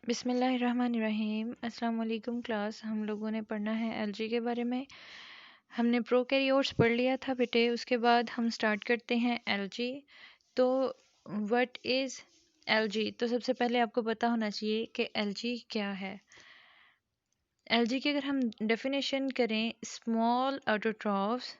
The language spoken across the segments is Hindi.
बिस्मिल्लाहिर्रहमानिर्रहीम। अस्सलाम वालेकुम क्लास। हम लोगों ने पढ़ना है एलजी के बारे में। हमने प्रोकैरियोट्स पढ़ लिया था बेटे। उसके बाद हम स्टार्ट करते हैं एलजी। तो व्हाट इज़ एलजी? तो सबसे पहले आपको पता होना चाहिए कि एलजी क्या है। एलजी की अगर हम डेफिनेशन करें, स्मॉल ऑटोट्रॉफ्स,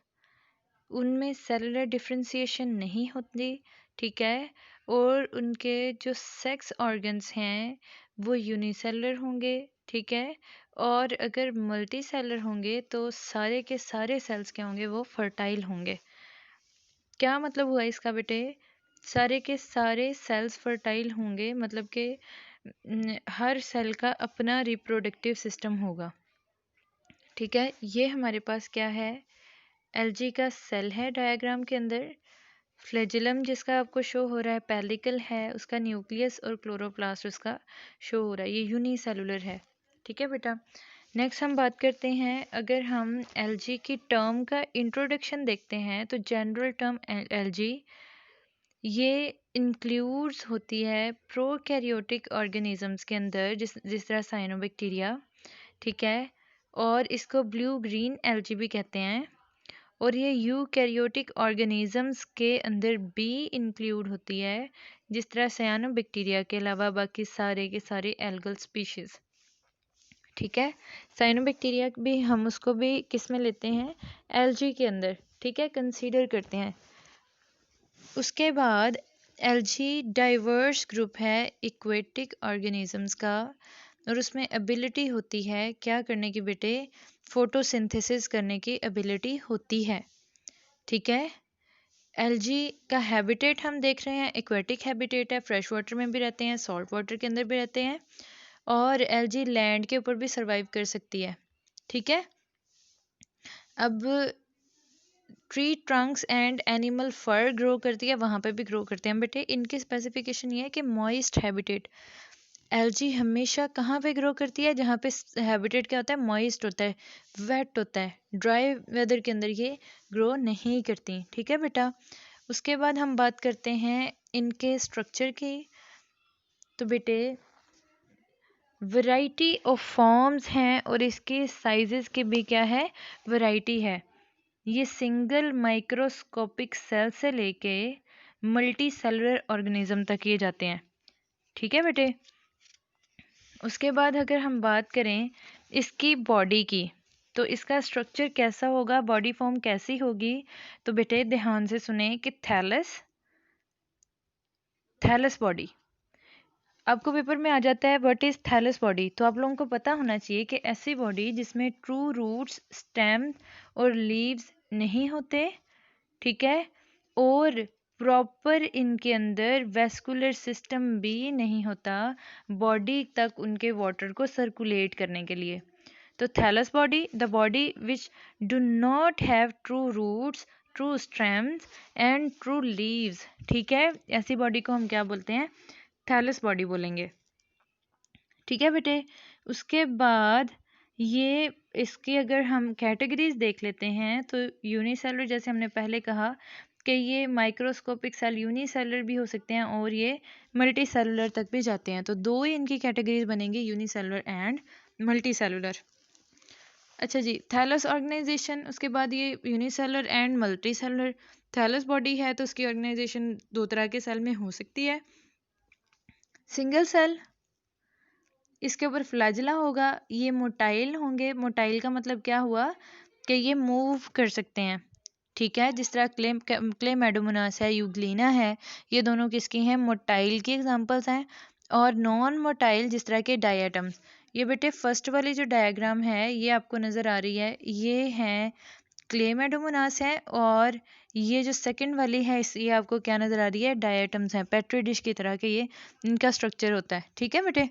उनमें सेलुलर डिफरेंशिएशन नहीं होती, ठीक है, और उनके जो सेक्स ऑर्गन्स हैं वो यूनिसेलुलर होंगे, ठीक है। और अगर मल्टी सेलुलर होंगे तो सारे के सारे सेल्स क्या होंगे, वो फर्टाइल होंगे। क्या मतलब हुआ इसका बेटे? सारे के सारे सेल्स फर्टाइल होंगे मतलब कि हर सेल का अपना रिप्रोडक्टिव सिस्टम होगा, ठीक है। ये हमारे पास क्या है, एलजी का सेल है डायग्राम के अंदर। फ्लैजिलम जिसका आपको शो हो रहा है, पेलिकल है, उसका न्यूक्लियस और क्लोरोप्लास्ट उसका शो हो रहा है। ये यूनिसेलुलर है, ठीक है बेटा। नेक्स्ट हम बात करते हैं, अगर हम एलजी की टर्म का इंट्रोडक्शन देखते हैं तो जनरल टर्म एलजी ये इंक्लूड्स होती है प्रोकैरियोटिक ऑर्गेनिजम्स के अंदर, जिस तरह साइनोबैक्टीरिया, ठीक है। और इसको ब्लू ग्रीन एलजी भी कहते हैं। और ये यूकैरियोटिक ऑर्गेनिजम्स के अंदर भी इंक्लूड होती है, जिस तरह साइनोबैक्टीरिया के अलावा बाकी सारे के सारे एल्गल स्पीशीज, ठीक है। साइनोबैक्टीरिया भी हम उसको भी किस में लेते हैं, एलजी के अंदर, ठीक है, कंसीडर करते हैं। उसके बाद एलजी डाइवर्स ग्रुप है एक्वेटिक ऑर्गेनिजम्स का, और उसमें एबिलिटी होती है क्या करने की बेटे, फोटोसिंथेसिस करने की एबिलिटी होती है, ठीक है। एलजी का हैबिटेट हम देख रहे हैं, एक्वेटिक हैबिटेट है, फ्रेश वाटर में भी रहते हैं, सॉल्ट वाटर के अंदर भी रहते हैं, और एलजी लैंड के ऊपर भी सरवाइव कर सकती है, ठीक है। अब tree trunks and animal fur grow करती है, वहाँ पे भी ग्रो करते हैं बेटे। इनकी स्पेसिफिकेशन ये है कि मॉइस्ट हैबिटेट, एलजी हमेशा कहाँ पे ग्रो करती है, जहाँ पे हैबिटेट क्या होता है, मॉइस्ट होता है, वेट होता है। ड्राई वेदर के अंदर ये ग्रो नहीं करती, ठीक है बेटा। उसके बाद हम बात करते हैं इनके स्ट्रक्चर की। तो बेटे वैरायटी ऑफ फॉर्म्स हैं और इसके साइजेस के भी क्या है, वैरायटी है। ये सिंगल माइक्रोस्कोपिक सेल से लेके मल्टी सेलुलर ऑर्गेनिज्म तक ये जाते हैं, ठीक है बेटे। उसके बाद अगर हम बात करें इसकी बॉडी की, तो इसका स्ट्रक्चर कैसा होगा, बॉडी फॉर्म कैसी होगी, तो बेटे ध्यान से सुने कि थैलस बॉडी आपको पेपर में आ जाता है, व्हाट इज थैलस बॉडी। तो आप लोगों को पता होना चाहिए कि ऐसी बॉडी जिसमें ट्रू रूट्स, स्टेम और लीव्स नहीं होते, ठीक है, और प्रॉपर इनके अंदर वेस्कुलर सिस्टम भी नहीं होता बॉडी तक उनके वाटर को सर्कुलेट करने के लिए। तो thallus body, the body which do not have true roots, true stems and true leaves, ठीक है, ऐसी बॉडी को हम क्या बोलते हैं, थैलस बॉडी बोलेंगे, ठीक है बेटे। उसके बाद ये इसकी अगर हम कैटेगरीज देख लेते हैं तो यूनिसेलुलर, जैसे हमने पहले कहा कि ये माइक्रोस्कोपिक सेल यूनिसेलुलर भी हो सकते हैं और ये मल्टी सेलुलर तक भी जाते हैं। तो दो ही इनकी कैटेगरीज बनेंगी, यूनिसेलुलर एंड मल्टी सेलुलर। अच्छा जी, थैलस ऑर्गेनाइजेशन, उसके बाद ये unicellular and multicellular. Thallus body है तो उसकी ऑर्गेनाइजेशन दो तरह के सेल में हो सकती है, सिंगल सेल, इसके ऊपर फ्लैजिला होगा, ये मोटाइल होंगे। मोटाइल का मतलब क्या हुआ कि ये मूव कर सकते हैं, ठीक है, जिस तरह क्लेमेडोमोनास है, यूग्लिना है, ये दोनों किसकी हैं, मोटाइल की एग्जांपल्स हैं। और नॉन मोटाइल जिस तरह के डायटम्स, ये बेटे फर्स्ट वाली जो डायग्राम है ये आपको नज़र आ रही है, ये हैं क्लेमेडोमोनास है, और ये जो सेकंड वाली है ये आपको क्या नज़र आ रही है, डायटम्स हैं, पेट्री डिश की तरह के ये इनका स्ट्रक्चर होता है, ठीक है बेटे।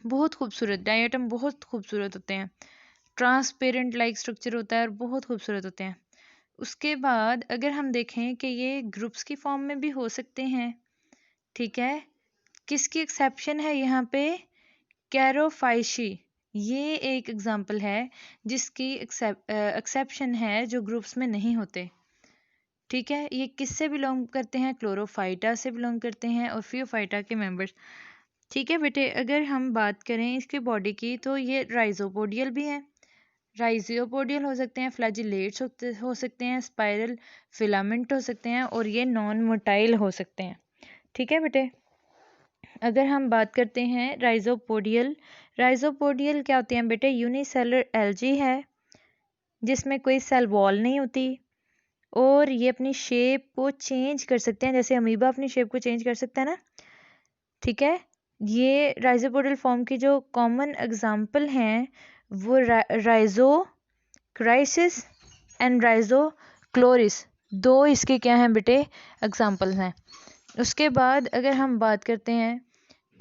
बहुत खूबसूरत डायटम, बहुत खूबसूरत होते हैं, ट्रांसपेरेंट लाइक स्ट्रक्चर होता है और बहुत खूबसूरत होते हैं। उसके बाद अगर हम देखें कि ये ग्रुप्स की फॉर्म में भी हो सकते हैं, ठीक है। किसकी एक्सेप्शन है यहाँ पे, कैरोफाइशी, ये एक एग्जांपल है जिसकी एक्सेप्शन है, जो ग्रुप्स में नहीं होते, ठीक है। ये किससे बिलोंग करते हैं, क्लोरोफाइटा से बिलोंग करते हैं और फियोफाइटा के मेंबर्स। ठीक है बेटे, अगर हम बात करें इसकी बॉडी की तो ये राइजोपोडियल भी है, राइजियोपोडियल हो सकते हैं, फ्लैजिलेट्स हो सकते हैं, स्पाइरल फिलामेंट हो सकते हैं, और ये नॉन मोटाइल हो सकते हैं। ठीक है बेटे, अगर हम बात करते हैं राइजोपोडियल, राइजोपोडियल क्या होते हैं बेटे? यूनिसेलर एल्जी है जिसमें कोई सेल वॉल नहीं होती, और ये अपनी शेप को चेंज कर सकते हैं, जैसे अमीबा अपनी शेप को चेंज कर सकता है ना। ठीक है, ये राइजोपोडियल फॉर्म की जो कॉमन एग्जाम्पल हैं वो राइजो क्राइसिस एंड राइजोक्लोरिस, दो इसके क्या हैं बेटे? एग्जाम्पल हैं। उसके बाद अगर हम बात करते हैं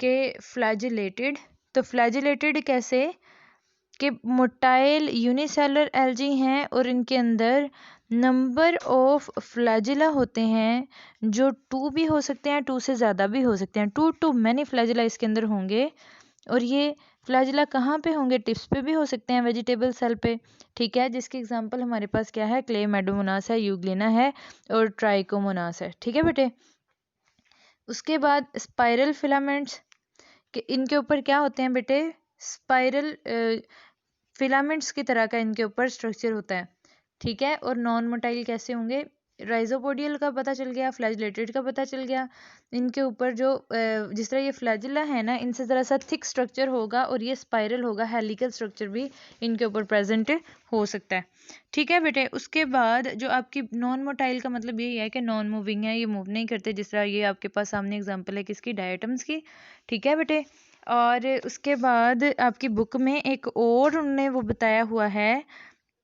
कि फ्लैजिलेटेड, तो फ्लैजिलेटेड कैसे कि मोटाइल यूनिसेलर एल्जी हैं और इनके अंदर नंबर ऑफ फ्लैजिला होते हैं जो 2 भी हो सकते हैं, 2 से ज़्यादा भी हो सकते हैं, 2 to many फ्लैजिला इसके अंदर होंगे। और ये फ्लैजिला कहाँ पे होंगे? टिप्स पे भी हो सकते हैं, वेजिटेबल सेल पे। ठीक है, जिसकी एग्जांपल हमारे पास क्या है? क्लेमेडोमोनास है, यूग्लिना है और ट्राइकोमोनास है। ठीक है बेटे, उसके बाद स्पाइरल फिलामेंट्स के इनके ऊपर क्या होते हैं बेटे? स्पाइरल फिलामेंट्स की तरह का इनके ऊपर स्ट्रक्चर होता है। ठीक है, और नॉन मोटाइल कैसे होंगे? राइजोपोडियल का पता चल गया, फ्लैजिलेटेड का पता चल गया। इनके ऊपर जो जिस तरह ये फ्लैजिला है ना, इनसे ज़रा सा थिक स्ट्रक्चर होगा, और ये स्पाइरल होगा, हेलिकल स्ट्रक्चर भी इनके ऊपर प्रेजेंट हो सकता है। ठीक है बेटे, उसके बाद जो आपकी नॉन मोटाइल का मतलब यही है कि नॉन मूविंग है, ये मूव नहीं करते, जिस तरह ये आपके पास सामने एग्जाम्पल है किसकी? डायटम्स की। ठीक है बेटे, और उसके बाद आपकी बुक में एक और उन्होंने वो बताया हुआ है,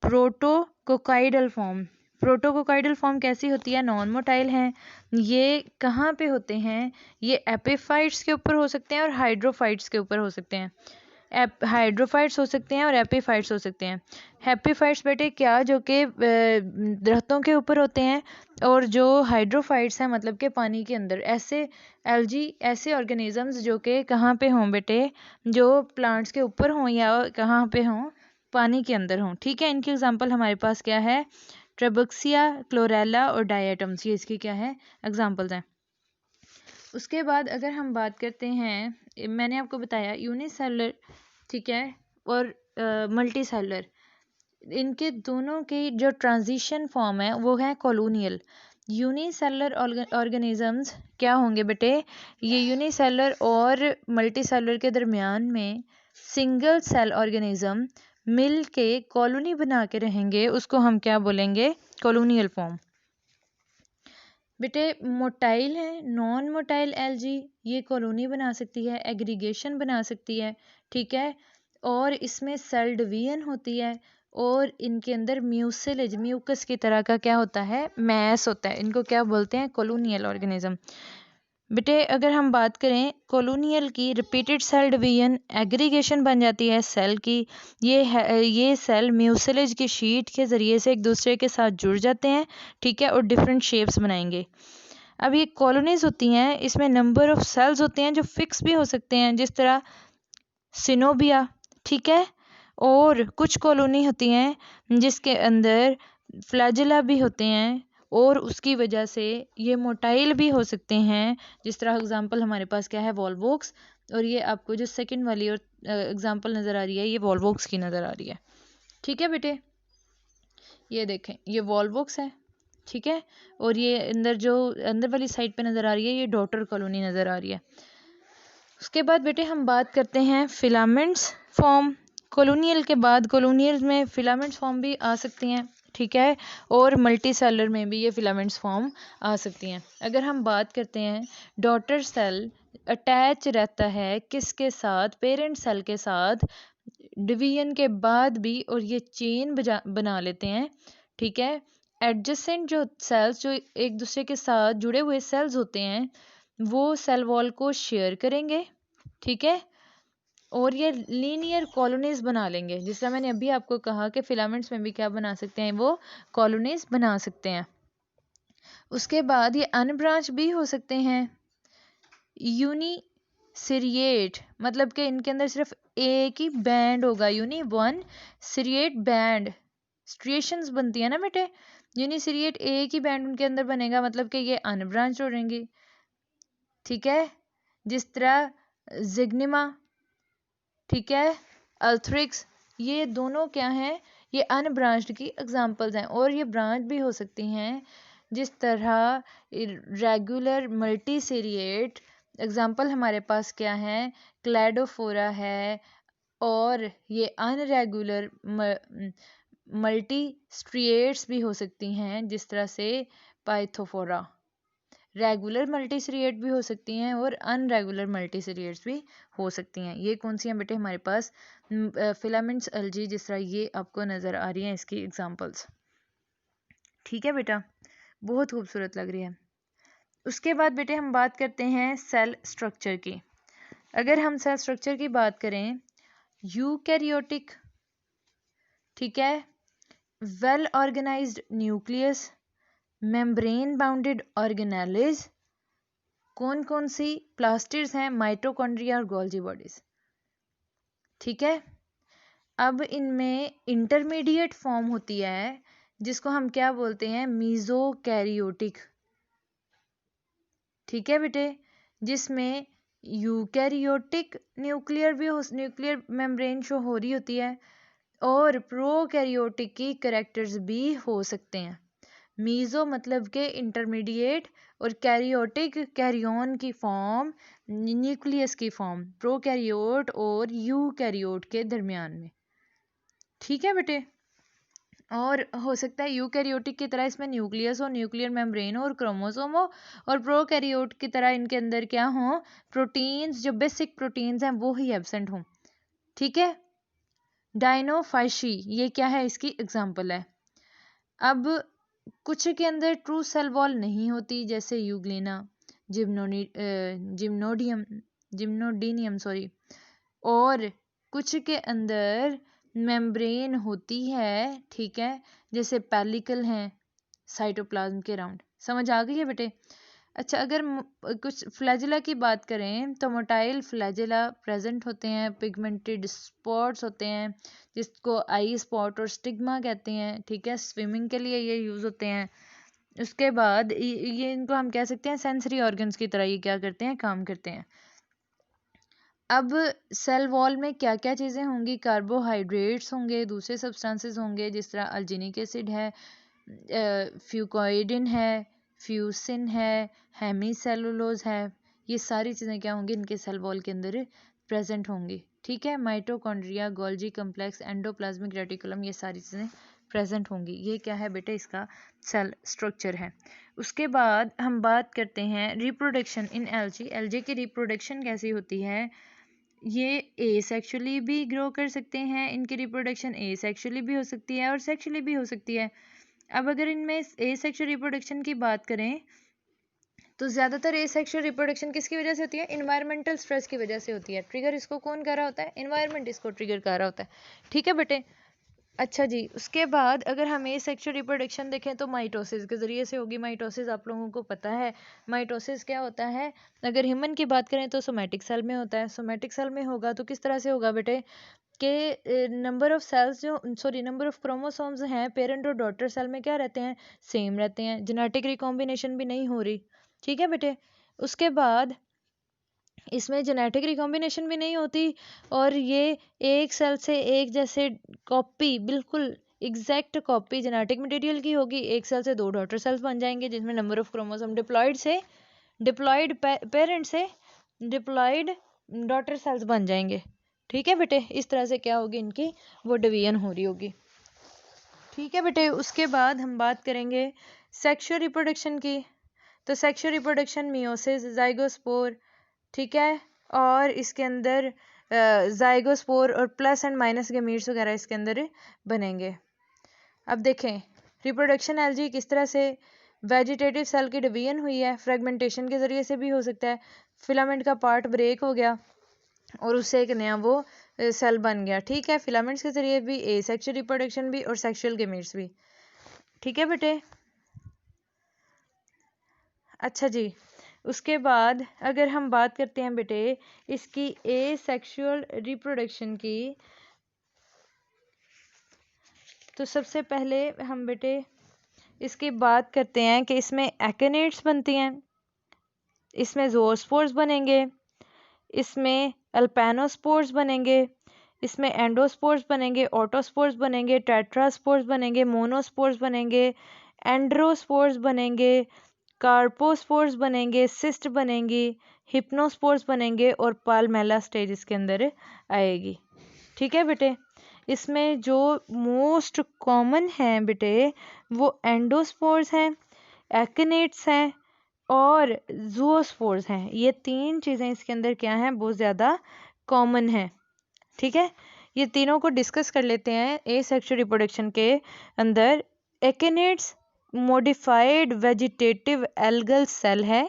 प्रोटोकोकाइडल फॉर्म। प्रोटोकोकाइडल फॉर्म कैसी होती है? नॉन मोटाइल हैं। ये कहाँ पे होते हैं? ये एपिफाइट्स के ऊपर हो सकते हैं और हाइड्रोफाइट्स के ऊपर हो सकते हैं। हाइड्रोफाइट्स हो सकते हैं और एपिफाइट्स हो सकते हैं। हैप्पीफाइट्स बेटे क्या? जो कि दरख्तों के ऊपर होते हैं, और जो हाइड्रोफाइट्स हैं मतलब कि पानी के अंदर, ऐसे एल्जी, ऐसे ऑर्गेनिजम्स जो कि कहाँ पे हों बेटे? जो प्लांट्स के ऊपर हों या कहाँ पे हों? पानी के अंदर हों। ठीक है, इनकी एग्जांपल हमारे पास क्या है? ट्रेबक्सिया, क्लोरेला और डायटम्स, ये इसकी क्या है? एग्जांपल्स हैं। उसके बाद अगर हम बात करते हैं, मैंने आपको बताया यूनिसेलर, ठीक है, और मल्टी सेलर, इनके दोनों की जो ट्रांजिशन फॉर्म है वो है कॉलोनियल। यूनिसेलर ऑर्गेनिजम्स क्या होंगे बेटे? ये यूनिसेलर और मल्टी सेलर के दरमियान में सिंगल सेल ऑर्गेनिज्म मिल के कॉलोनी बना के रहेंगे, उसको हम क्या बोलेंगे? Colonial form. बेटे मोटाइल है, नॉन मोटाइल एल्जी, ये कॉलोनी बना सकती है, एग्रीगेशन बना सकती है। ठीक है, और इसमें सेल डिवीजन होती है, और इनके अंदर म्यूसिलेज, म्यूकस की तरह का क्या होता है? मैस होता है। इनको क्या बोलते हैं? Colonial organism. बेटे अगर हम बात करें कॉलोनियल की, रिपीटेड सेल डिवीजन, एग्रीगेशन बन जाती है सेल की। ये सेल म्यूसिलेज की शीट के ज़रिए से एक दूसरे के साथ जुड़ जाते हैं। ठीक है, और डिफरेंट शेप्स बनाएंगे। अब ये कॉलोनीज होती हैं, इसमें नंबर ऑफ सेल्स होते हैं जो फिक्स भी हो सकते हैं, जिस तरह सिनोबिया। ठीक है, और कुछ कॉलोनी होती हैं जिसके अंदर फ्लैजिला भी होते हैं, और उसकी वजह से ये मोटाइल भी हो सकते हैं। जिस तरह एग्जांपल हमारे पास क्या है? वॉल्वोक्स। और ये आपको जो सेकंड वाली और एग्जांपल नज़र आ रही है, ये वॉल्वोक्स की नज़र आ रही है। ठीक है बेटे, ये देखें, ये वॉल्वोक्स है। ठीक है, और ये अंदर जो अंदर वाली साइड पे नज़र आ रही है, ये डॉटर कॉलोनी नज़र आ रही है। उसके बाद बेटे हम बात करते हैं फिलामेंट्स फॉर्म। कॉलोनियल के बाद, कॉलोनियल में फिलामेंट्स फॉर्म भी आ सकती हैं। ठीक है, और मल्टी सेलर में भी ये फिलामेंट्स फॉर्म आ सकती हैं। अगर हम बात करते हैं, डॉटर सेल अटैच रहता है किसके साथ? पेरेंट सेल के साथ, डिवीजन के बाद भी, और ये चेन बना लेते हैं। ठीक है, एडजेसेंट जो सेल्स, जो एक दूसरे के साथ जुड़े हुए सेल्स होते हैं, वो सेल वॉल को शेयर करेंगे। ठीक है, और ये लीनियर कॉलोनीज बना लेंगे। जिस तरह मैंने अभी आपको कहा कि फिलामेंट्स में भी क्या बना सकते हैं? वो कॉलोनीज बना सकते हैं। उसके बाद ये अनब्रांच भी हो सकते हैं। यूनिसिरिएट मतलब कि इनके अंदर सिर्फ एक ही बैंड होगा, वन सिरिएट बैंड, स्ट्रिएशंस बनती है ना बेटे। यूनिसिरिएट एक ही बैंड उनके अंदर बनेगा, मतलब कि ये अनब्रांच हो जाएंगी। ठीक है, जिस तरह जिग्निमा, ठीक है, अल्थ्रिक्स, ये दोनों क्या हैं, ये अनब्रांच्ड की एग्जांपल्स हैं। और ये ब्रांच भी हो सकती हैं, जिस तरह रेगुलर मल्टीसीरिएट एग्जांपल हमारे पास क्या है, क्लैडोफोरा है, और ये अनरेगुलर मल्टी स्ट्रिएट्स भी हो सकती हैं, जिस तरह से पाइथोफोरा। रेगुलर मल्टीसीरिएट भी हो सकती हैं और अनरेगुलर मल्टीसीरिएट्स भी हो सकती हैं। ये कौन सी हैं बेटे हमारे पास, फिलामेंट्स एल्जी, जिस तरह ये आपको नज़र आ रही हैं इसकी एग्जांपल्स। ठीक है बेटा, बहुत खूबसूरत लग रही है। उसके बाद बेटे हम बात करते हैं सेल स्ट्रक्चर की। अगर हम सेल स्ट्रक्चर की बात करें, यूकैरियोटिक, ठीक है, well organised nucleus, membrane bounded organelles, कौन कौन सी प्लास्टिड्स हैं, माइटोकॉन्ड्रिया और गोल्जी बॉडीज। ठीक है, अब इनमें इंटरमीडिएट फॉर्म होती है जिसको हम क्या बोलते हैं, मीजोकैरियोटिक। ठीक है बेटे, जिसमें यूकैरियोटिक न्यूक्लियर मेम्ब्रेन शो हो रही होती है, और प्रोकैरियोटिक की कैरेक्टर्स भी हो सकते हैं। मीज़ो मतलब के इंटरमीडिएट, और कैरियोटिक कैरियन की फॉर्म, न्यूक्लियस की फॉर्म, प्रोकैरियोट और यूकैरियोट के दरमियान में। ठीक है बेटे, और हो सकता है यूकैरियोटिक की तरह इसमें न्यूक्लियस हो, न्यूक्लियर मेम्ब्रेन हो और क्रोमोसोम हो, और प्रोकैरियोट की तरह इनके अंदर क्या हो, प्रोटीन्स, जो बेसिक प्रोटीन्स हैं वो ही एब्सेंट हों। ठीक है, डायनोफाइशी ये क्या है, इसकी एग्जांपल है। अब कुछ के अंदर ट्रू सेल वॉल नहीं होती, जैसे यूग्लिना, जिम्नोडीनियम सॉरी, और कुछ के अंदर मेम्ब्रेन होती है, ठीक है, जैसे पेलिकल हैं साइटोप्लाज्म के राउंड। समझ आ गई है बेटे। अच्छा, अगर कुछ फ्लैजिला की बात करें तो मोटाइल फ्लैजिला प्रेजेंट होते हैं, पिगमेंटेड स्पॉट्स होते हैं जिसको आई स्पॉट और स्टिग्मा कहते हैं। ठीक है, स्विमिंग के लिए ये यूज़ होते हैं। उसके बाद ये इनको हम कह सकते हैं सेंसरी ऑर्गन्स की तरह ये क्या करते हैं, काम करते हैं। अब सेल वॉल में क्या क्या चीज़ें होंगी, कार्बोहाइड्रेट्स होंगे, दूसरे सब्सटेंसेस होंगे, जिस तरह अल्जीनिक एसिड है, फ्यूकोइडिन है, फ्यूसिन है, हेमीसेलुलोज है। ये सारी चीज़ें क्या होंगी, इनके सेल वॉल के अंदर प्रेजेंट होंगी। ठीक है, mitochondria, Golgi complex, endoplasmic reticulum, ये सारी चीज़ें प्रेजेंट होंगी। ये क्या है बेटा, इसका सेल स्ट्रक्चर है। उसके बाद हम बात करते हैं रिप्रोडक्शन इन एल्जी। एल्जी की रिप्रोडक्शन कैसी होती है, ये एसेक्सुअली भी ग्रो कर सकते हैं, इनकी रिप्रोडक्शन एसेक्सुअली भी हो सकती है और सेक्सुअली भी हो सकती है। अब अगर इनमें एसेक्सुअल रिप्रोडक्शन की बात करें तो ज़्यादातर एसेक्सुअल रिप्रोडक्शन किसकी वजह से होती है, इन्वायरमेंटल स्ट्रेस की वजह से होती है। ट्रिगर इसको कौन कर रहा होता है, इन्वायरमेंट इसको ट्रिगर कर रहा होता है। ठीक है बेटे। अच्छा जी, उसके बाद अगर हम एसेक्सुअल रिप्रोडक्शन देखें तो माइटोसिस के ज़रिए से होगी। माइटोसिस आप लोगों को पता है, माइटोसिस क्या होता है। अगर ह्यूमन की बात करें तो सोमैटिक सेल में होता है। सोमैटिक सेल में होगा तो किस तरह से होगा बेटे, के number of cells number of chromosomes हैं पेरेंट और डॉटर सेल में क्या रहते हैं, सेम रहते हैं, जेनेटिक रिकॉम्बिनेशन भी नहीं हो रही। ठीक है बेटे। उसके बाद इसमें जेनेटिक रिकॉम्बिनेशन भी नहीं होती, और ये एक सेल से एक जैसे कॉपी, बिल्कुल एग्जैक्ट कॉपी जेनेटिक मटेरियल की होगी। एक सेल से दो डॉटर सेल्स बन जाएंगे, जिसमें number of chromosome diploid parent से डिप्लॉयड डॉटर सेल्स बन जाएंगे। ठीक है बेटे, इस तरह से क्या होगी, इनकी वो डिवीजन हो रही होगी। ठीक है बेटे। उसके बाद हम बात करेंगे सेक्सुअल रिप्रोडक्शन की। तो सेक्सुअल रिप्रोडक्शन मियोसिस, जाइगोस्पोर, ठीक है, और इसके अंदर जाइगोस्पोर और प्लस एंड माइनस गैमीट्स वगैरह इसके अंदर बनेंगे। अब देखें रिप्रोडक्शन एलजी किस तरह से, वेजिटेटिव सेल की डिवीजन हुई है, फ्रेगमेंटेशन के ज़रिए से भी हो सकता है, फिलामेंट का पार्ट ब्रेक हो गया और उससे एक नया वो सेल बन गया। ठीक है, फिलामेंट्स के ज़रिए भी एसेक्सुअल रिप्रोडक्शन भी और सेक्सुअल गैमीट्स भी। ठीक है बेटे। अच्छा जी, उसके बाद अगर हम बात करते हैं बेटे इसकी एसेक्सुअल रिप्रोडक्शन की, तो सबसे पहले हम बेटे इसकी बात करते हैं कि इसमें एकेनेट्स बनती हैं, इसमें ज़ोस्पोर्स बनेंगे, इसमें अल्पैनोस्पोर्स बनेंगे, इसमें एंडोस्पोर्स बनेंगे, ऑटोस्पोर्स बनेंगे, टेट्रास्पोर्स बनेंगे, मोनोस्पोर्स बनेंगे, एंड्रोस्पोर्स बनेंगे, कार्पोस्पोर्स बनेंगे, सिस्ट बनेंगी, हिप्नोस्पोर्स बनेंगे और पाल्मेला स्टेज इसके अंदर आएगी। ठीक है बेटे। इसमें जो मोस्ट कॉमन है बेटे वो एंडोस्पोर्स हैं, एक्टिनेट्स हैं और जूओस्पोर्स हैं। ये 3 चीज़ें इसके अंदर क्या हैं, बहुत ज़्यादा कॉमन है। ठीक है, ये तीनों को डिस्कस कर लेते हैं। एसेक्सुअल रिप्रोडक्शन के अंदर एक्टिनेट्स मॉडिफाइड वेजिटेटिव एल्गल सेल है,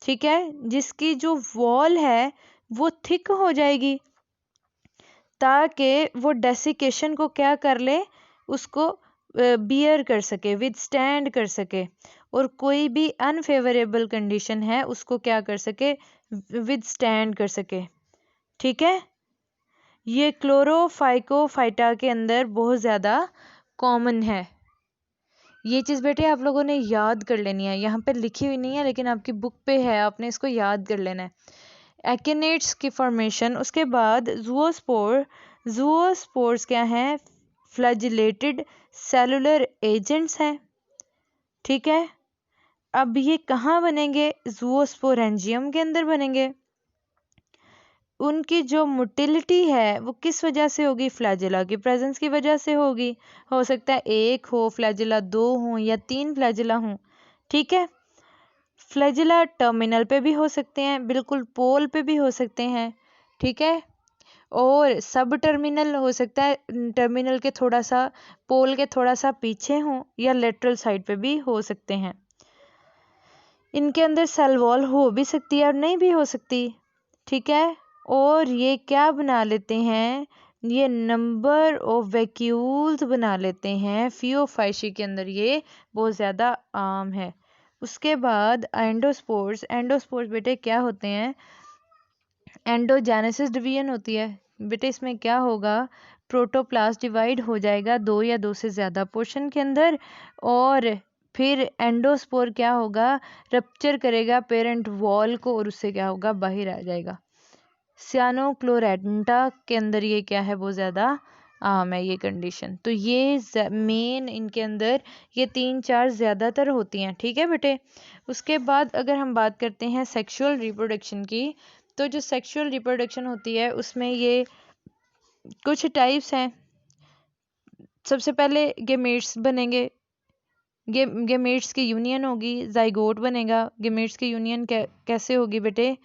ठीक है, जिसकी जो वॉल है वो थिक हो जाएगी ताकि वो डेसिकेशन को क्या कर ले, उसको बियर कर सके, विदस्टैंड कर सके और कोई भी अनफेवरेबल कंडीशन है उसको क्या कर सके, विदस्टैंड कर सके। ठीक है, ये क्लोरोफाइकोफाइटा के अंदर बहुत ज़्यादा कॉमन है। ये चीज़ बेटे आप लोगों ने याद कर लेनी है, यहाँ पे लिखी हुई नहीं है लेकिन आपकी बुक पे है, आपने इसको याद कर लेना है। एक्टिनेट्स की फॉर्मेशन, उसके बाद जूओस्पोर्स क्या हैं, फ्लैजिलेटेड सेलुलर एजेंट्स हैं। ठीक है, अब ये कहाँ बनेंगे, जूओस्पोरेंजियम के अंदर बनेंगे। उनकी जो मोटिलिटी है वो किस वजह से होगी, फ्लैजिला की प्रेजेंस की वजह से होगी। हो सकता है 1 हो फ्लैजिला, 2 हो या 3 फ्लैजिला हो। ठीक है, फ्लैजिला टर्मिनल पे भी हो सकते हैं, बिल्कुल पोल पे भी हो सकते हैं। ठीक है, और सब टर्मिनल हो सकता है, टर्मिनल के थोड़ा सा, पोल के थोड़ा सा पीछे हो या लेटरल साइड पे भी हो सकते हैं। इनके अंदर सेल वॉल हो भी सकती है और नहीं भी हो सकती। ठीक है, और ये क्या बना लेते हैं, ये नंबर ऑफ वैक्यूल्स बना लेते हैं। फियोफाइशी के अंदर ये बहुत ज़्यादा आम है। उसके बाद एंडोस्पोर्स बेटे क्या होते हैं, एंडोजेनेसिस डिवीजन होती है बेटे। इसमें क्या होगा, प्रोटोप्लास्ट डिवाइड हो जाएगा 2 या 2 से ज़्यादा पोर्शन के अंदर और फिर एंडोस्पोर क्या होगा, रप्चर करेगा पेरेंट वॉल को और उससे क्या होगा, बाहर आ जाएगा। सियानोक्लोरेंटा के अंदर ये क्या है, बहुत ज़्यादा आम है ये कंडीशन। तो ये मेन इनके अंदर ये 3-4 ज़्यादातर होती हैं। ठीक है बेटे। उसके बाद अगर हम बात करते हैं सेक्सुअल रिप्रोडक्शन की, तो जो सेक्सुअल रिप्रोडक्शन होती है उसमें ये कुछ टाइप्स हैं। सबसे पहले गेमेट्स बनेंगे, गेमेट्स की यूनियन होगी, जाइगोट बनेगा। गेमेट्स की यूनियन कैसे होगी बेटे,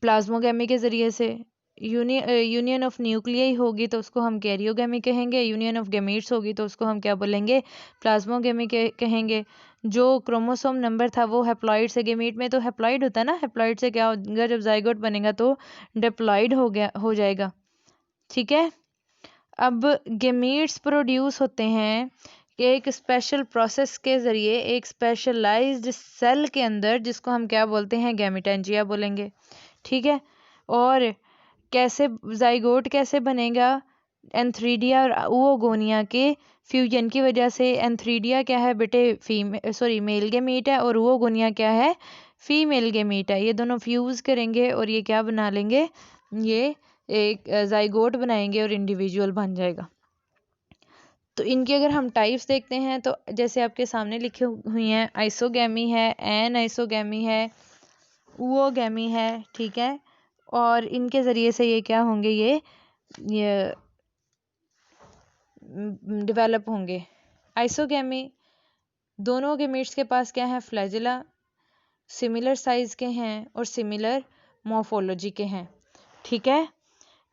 प्लाज्मोगेमी के ज़रिए से। यूनियन ऑफ न्यूक्लियाई होगी तो उसको हम कैरियोगेमी कहेंगे। यूनियन ऑफ गेमीट्स होगी तो उसको हम क्या बोलेंगे, प्लाज्मोगेमी कहेंगे। जो क्रोमोसोम नंबर था वो हैप्लॉइड से, गेमीट में तो हैप्लॉइड होता है ना, हैप्लॉइड से क्या होगा, जब जाइगोट बनेगा तो डिप्लॉइड हो जाएगा। ठीक है, अब गेमीट्स प्रोड्यूस होते हैं एक स्पेशल प्रोसेस के ज़रिए, एक स्पेशलाइज्ड सेल के अंदर, जिसको हम क्या बोलते हैं, गैमेटेंजिया बोलेंगे। ठीक है, और कैसे जाइगोट कैसे बनेगा, एंथ्रीडिया और oogonia के फ्यूजन की वजह से। एंथ्रीडिया क्या है बेटे, मेल गेमीट है और oogonia क्या है, फीमेल गेमीट है। ये दोनों फ्यूज़ करेंगे और ये क्या बना लेंगे, ये एक जाइगोट बनाएंगे और इंडिविजुअल बन जाएगा। तो इनकी अगर हम टाइप्स देखते हैं तो जैसे आपके सामने लिखी हुई हैं, आइसोगैमी है, एन आइसोगैमी है, oogomy है। ठीक है, और इनके ज़रिए से ये क्या होंगे, ये डेवलप होंगे। आइसोगैमी, दोनों गेमीट्स के पास क्या है, फ्लैजिला, सिमिलर साइज़ के हैं और सिमिलर मॉर्फोलॉजी के हैं। ठीक है,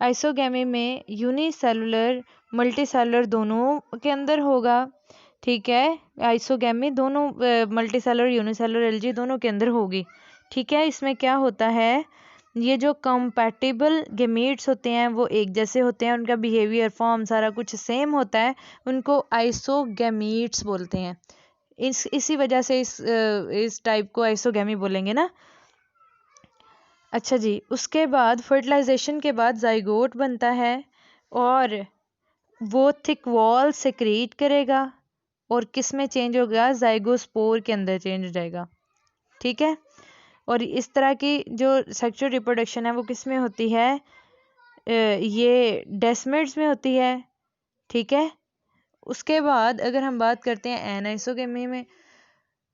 आइसोगैमी में यूनिसेलुलर मल्टीसेलुलर दोनों के अंदर होगा। ठीक है, आइसोगैमी दोनों मल्टीसेलुलर यूनिसेलुलर एलजी दोनों के अंदर होगी। ठीक है, इसमें क्या होता है, ये जो कंपैटिबल गेमीट्स होते हैं वो एक जैसे होते हैं, उनका बिहेवियर, फॉर्म, सारा कुछ सेम होता है, उनको आइसोगैमीट्स बोलते हैं। इसी वजह से इस टाइप को आइसोगैमी बोलेंगे ना। अच्छा जी, उसके बाद फर्टिलाइजेशन के बाद जाइगोट बनता है और वो थिक वॉल सेक्रीट करेगा और किस में चेंज होगा, जाइगोस्पोर के अंदर चेंज हो जाएगा। ठीक है, और इस तरह की जो सेक्सुअल रिप्रोडक्शन है वो किस में होती है, ये डेस्मिड्स में होती है। ठीक है। उसके बाद अगर हम बात करते हैं एनाइसोगेमी में,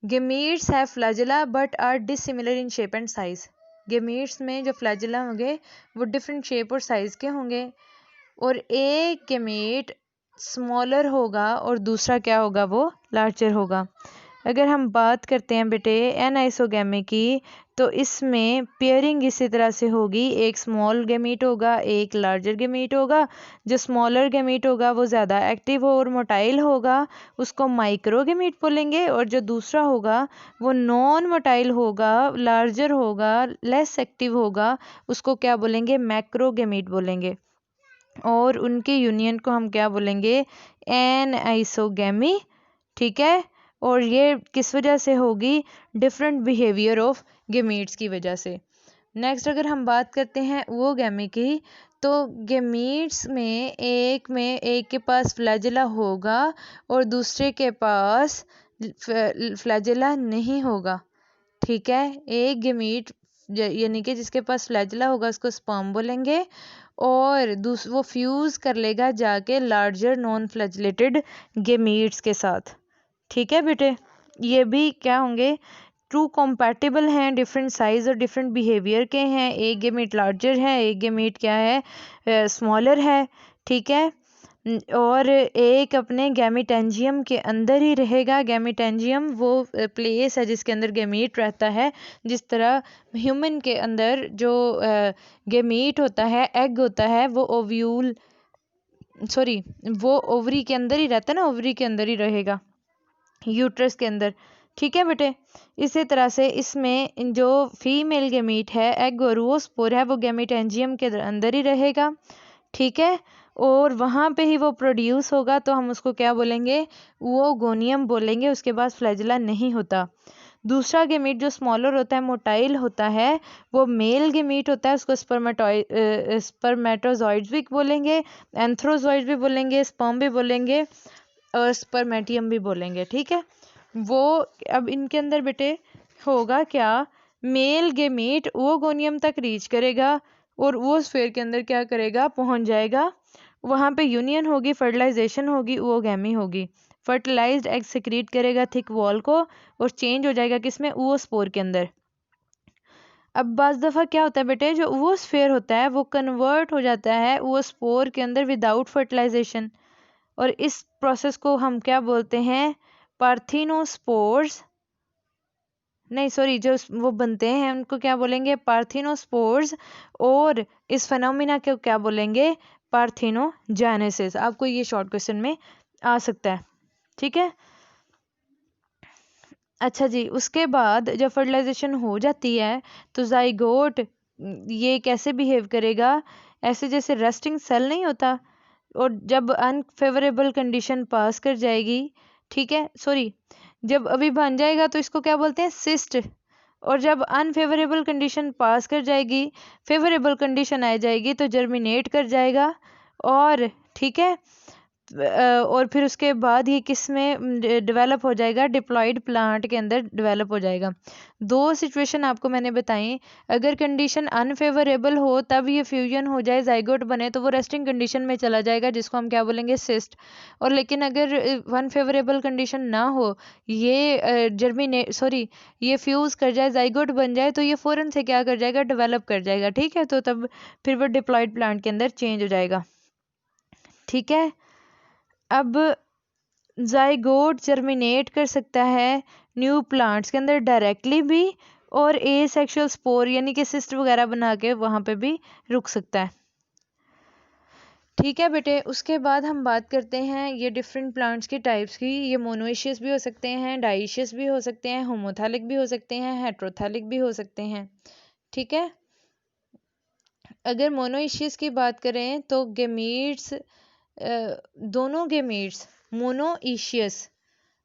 gametes have flagella but are dissimilar in shape and size. Gametes में जो फ्लैजेला होंगे वो डिफरेंट शेप और साइज के होंगे, और एक गेमीट स्मॉलर होगा और दूसरा क्या होगा, वो लार्जर होगा। अगर हम बात करते हैं बेटे एनाइसोगेमी की, तो इसमें पेयरिंग इसी तरह से होगी, एक स्मॉल गेमीट होगा, एक लार्जर गेमीट होगा। जो स्मॉलर गेमीट होगा वो ज़्यादा एक्टिव और मोटाइल होगा, उसको माइक्रोगेमीट बोलेंगे, और जो दूसरा होगा वो नॉन मोटाइल होगा, लार्जर होगा, लेस एक्टिव होगा, उसको क्या बोलेंगे, मैक्रोगेमीट बोलेंगे। और उनके यूनियन को हम क्या बोलेंगे, एनाइसोगेमी। ठीक है। और ये किस वजह से होगी, डिफरेंट बिहेवियर ऑफ गेमीट्स की वजह से। नेक्स्ट अगर हम बात करते हैं वो गैमी की, तो गेमीट्स में एक के पास फ्लैजेला होगा और दूसरे के पास फ्लैजेला नहीं होगा। ठीक है। एक गेमीट यानी कि जिसके पास फ्लैजेला होगा उसको स्पर्म बोलेंगे, और वो फ्यूज कर लेगा जाके लार्जर नॉन फ्लैजिलेटेड गेमीट्स के साथ। ठीक है बेटे, ये भी क्या होंगे, ट्रू कॉम्पैटिबल हैं, डिफरेंट साइज और डिफरेंट बिहेवियर के हैं। एक गेमीट लार्जर है, एक गेमीट क्या है, स्मॉलर है। ठीक है। और एक अपने गैमीटेंजियम के अंदर ही रहेगा। गैमीटेंजियम वो प्लेस है जिसके अंदर गैमीट रहता है। जिस तरह ह्यूमन के अंदर जो गैमीट होता है, एग होता है, वो वो ओवरी के अंदर ही रहता है ना, ओवरी के अंदर ही रहेगा, यूट्रस के अंदर। ठीक है बेटे। इसी तरह से इसमें जो फीमेल गैमीट है, एग और वो स्पोर है, वो गैमीटेंजियम के अंदर ही रहेगा। ठीक है। और वहाँ पे ही वो प्रोड्यूस होगा, तो हम उसको क्या बोलेंगे, वो गोनियम बोलेंगे। उसके बाद फ्लैजिला नहीं होता। दूसरा गेमीट जो स्मॉलर होता है, मोटाइल होता है, वो मेल गेमीट होता है, उसको स्पर्मेटोजॉइड्स भी बोलेंगे, एंथ्रोजॉइड्स भी बोलेंगे, स्पर्म भी बोलेंगे, और स्पर्मेटियम भी बोलेंगे। ठीक है। वो अब इनके अंदर बेटे होगा क्या, मेल गेमीट वो गोनियम तक रीच करेगा और वो स्फेयर के अंदर क्या करेगा, पहुंच जाएगा। वहाँ पे यूनियन होगी, फर्टिलाइजेशन होगी, वो गैमी होगी। फर्टिलाइज्ड एग सिक्रीट करेगा थिक वॉल को और चेंज हो जाएगा किसमें, वो स्पोर के अंदर। अब बाज़ दफ़ा क्या होता है बेटे, जो वो स्फेयर होता है वो कन्वर्ट हो जाता है वो स्पोर के अंदर विदाउट फर्टिलाइजेशन, और इस प्रोसेस को हम क्या बोलते हैं, पार्थिनोस्पोर्स। नहीं सॉरी, जो वो बनते हैं उनको क्या बोलेंगे, पार्थिनोस्पोर्स। और इस फेनोमेना को क्या बोलेंगे, पार्थिनोजेनेसिस। आपको ये शॉर्ट क्वेश्चन में आ सकता है। ठीक है। अच्छा जी, उसके बाद जब फर्टिलाइजेशन हो जाती है तो जाइगोट ये कैसे बिहेव करेगा, ऐसे जैसे रेस्टिंग सेल नहीं होता, और जब अनफेवरेबल कंडीशन पास कर जाएगी, ठीक है, सॉरी, जब अभी बन जाएगा तो इसको क्या बोलते हैं, सिस्ट। और जब अनफेवरेबल कंडीशन पास कर जाएगी, फेवरेबल कंडीशन आ जाएगी तो जर्मिनेट कर जाएगा। और ठीक है, और फिर उसके बाद ही किस में डेवलप हो जाएगा, डिप्लॉयड प्लांट के अंदर डेवलप हो जाएगा। दो सिचुएशन आपको मैंने बताई, अगर कंडीशन अनफेवरेबल हो तब ये फ्यूजन हो जाए, जाइगोट बने, तो वो रेस्टिंग कंडीशन में चला जाएगा जिसको हम क्या बोलेंगे, सिस्ट। और लेकिन अगर अनफेवरेबल कंडीशन ना हो, ये ये फ्यूज कर जाए, जाइगोट बन जाए, तो ये फ़ौरन से क्या कर जाएगा, डेवलप कर जाएगा। ठीक है। तो तब फिर वो डिप्लॉयड प्लांट के अंदर चेंज हो जाएगा। ठीक है। अब जाइगोट जर्मिनेट कर सकता है न्यू प्लांट्स के अंदर डायरेक्टली भी, और एसेक्सुअल स्पोर यानी कि सिस्ट वगैरह बना के वहाँ पे भी रुक सकता है। ठीक है बेटे। उसके बाद हम बात करते हैं ये डिफरेंट प्लांट्स की टाइप्स की। ये मोनोइशियस भी हो सकते हैं, डाइशियस भी हो सकते हैं, होमोथैलिक भी हो सकते हैं, हेट्रोथैलिक भी हो सकते हैं। ठीक है। अगर मोनोइशियस की बात करें तो गेमीट्स, दोनों गेमीट्स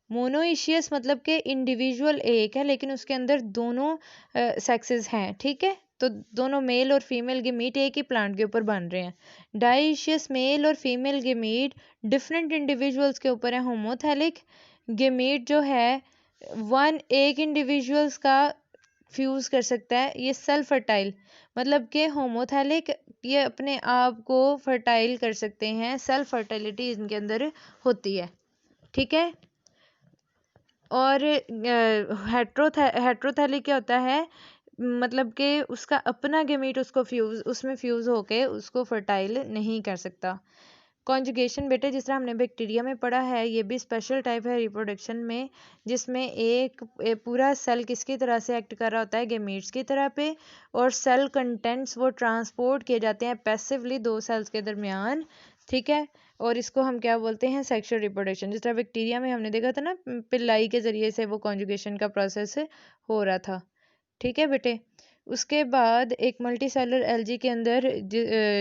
मोनोइशियस मतलब कि इंडिविजुअल एक है लेकिन उसके अंदर दोनों सेक्सेस हैं। ठीक है। तो दोनों मेल और फीमेल गेमीट एक ही प्लांट के ऊपर बन रहे हैं। डाइशियस मेल और फीमेल गेमीट डिफरेंट इंडिविजुअल्स के ऊपर है। होमोथैलिक गेमीट जो है एक इंडिविजुअल्स का फ्यूज़ कर सकता है। ये सेल्फ फर्टाइल मतलब कि होमोथैलिक, ये अपने आप को फर्टाइल कर सकते हैं, सेल्फ फर्टिलिटी इनके अंदर होती है, ठीक है। और हेट्रोथैलिक क्या होता है, मतलब कि उसका अपना गेमीट उसमें फ्यूज़ होके उसको फर्टाइल नहीं कर सकता। कॉन्जुगेशन बेटे जिस तरह हमने बैक्टीरिया में पढ़ा है, ये भी स्पेशल टाइप है रिप्रोडक्शन में, जिसमें एक पूरा सेल किसकी तरह से एक्ट कर रहा होता है, गेमीट्स की तरह पे, और सेल कंटेंट्स वो ट्रांसपोर्ट किए जाते हैं पैसिवली दो सेल्स के दरमियान, ठीक है। और इसको हम क्या बोलते हैं, सेक्सुअल रिप्रोडक्शन। जिस तरह बैक्टीरिया में हमने देखा था ना, पिल्लाई के ज़रिए से वो कॉन्जुगेशन का प्रोसेस हो रहा था, ठीक है बेटे। उसके बाद एक मल्टी सेलुलर एल्गी के अंदर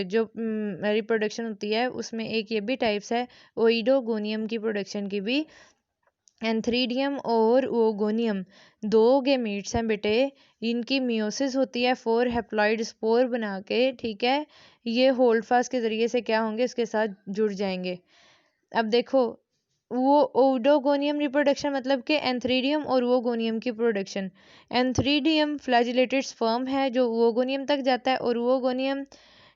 जो रिप्रोडक्शन होती है उसमें एक ये भी टाइप्स है, ओइडोगोनियम की प्रोडक्शन की भी। एंथ्रीडियम और ओगोनियम दो गेमीट्स हैं बेटे, इनकी मियोसिस होती है 4 हैप्लॉइड स्पोर बना के, ठीक है। ये होल्ड फास्ट के ज़रिए से क्या होंगे, इसके साथ जुड़ जाएंगे। अब देखो, वो ओडोगोनियम रिप्रोडक्शन मतलब कि एंथ्रीडियम और वोगोनियम की प्रोडक्शन। एंथ्रीडियम फ्लैजिलेटेड स्पर्म है जो वोगोनियम तक जाता है, और वोगोनियम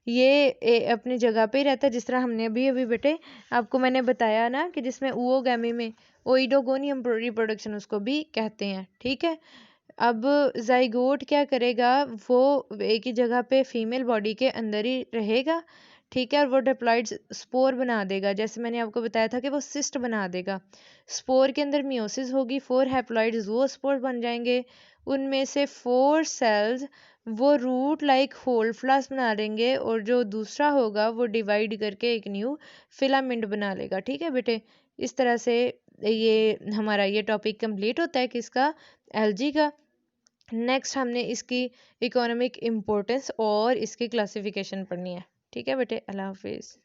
ये अपनी जगह पे ही रहता है, जिस तरह हमने अभी अभी बेटे आपको मैंने बताया ना कि जिसमें ओगैमी में ओइडोगोनियम रिप्रोडक्शन उसको भी कहते हैं, ठीक है। अब जाइगोट क्या करेगा, वो एक ही जगह पे फीमेल बॉडी के अंदर ही रहेगा, ठीक है। और वो डिप्लॉइड स्पोर बना देगा, जैसे मैंने आपको बताया था कि वो सिस्ट बना देगा। स्पोर के अंदर मियोसिस होगी, 4 हैप्लॉइड ज़ूओस्पोर बन जाएंगे, उनमें से 4 सेल्स वो रूट लाइक होल फ्लास्क बना लेंगे, और जो दूसरा होगा वो डिवाइड करके एक न्यू फिलामेंट बना लेगा, ठीक है बेटे। इस तरह से ये हमारा ये टॉपिक कंप्लीट होता है किसका, एलजी का। नेक्स्ट हमने इसकी इकोनॉमिक इम्पोर्टेंस और इसकी क्लासिफिकेशन पढ़नी है, ठीक है बेटे। अल्लाह हाफिज़।